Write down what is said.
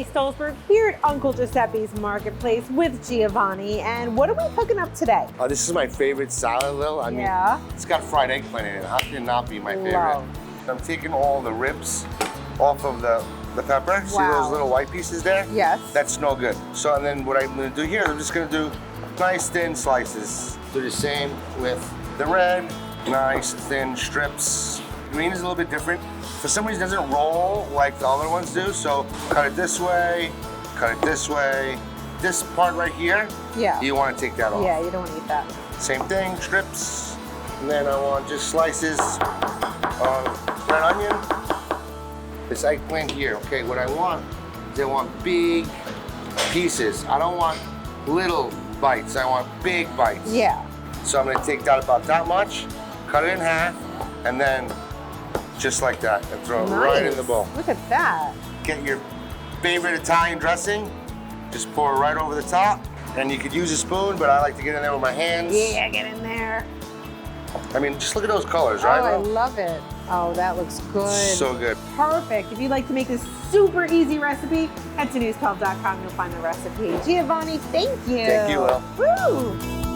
Lily Stolzberg here at Uncle Giuseppe's Marketplace with Giovanni. And what are we cooking up today? Oh, this is my favorite salad, Lil. I mean, it's got fried eggplant in it. How can it not be my favorite? Love. I'm taking all the ribs off of the pepper. See those little white pieces there? Yes. That's no good. So, and then what I'm gonna do here, I'm just gonna do nice thin slices. Do the same with the red, nice thin strips. Green is a little bit different. For some reason, it doesn't roll like the other ones do. So cut it this way, cut it this way. This part right here, you want to take that off. Yeah, you don't want to eat that. Same thing, strips. And then I want just slices of red onion. This eggplant here. Okay, what I want is I want big pieces. I don't want little bites. I want big bites. Yeah. So I'm gonna take that about that much, cut it in half, and then just like that, and throw it right in the bowl. Look at that. Get your favorite Italian dressing, just pour it right over the top, and you could use a spoon, but I like to get in there with my hands. Yeah, get in there. I mean, just look at those colors, right? Oh, I love it. Oh, that looks good. So good. Perfect. If you'd like to make this super easy recipe, head to news12.com. You'll find the recipe. Giovanni, thank you. Thank you, Lil. Woo!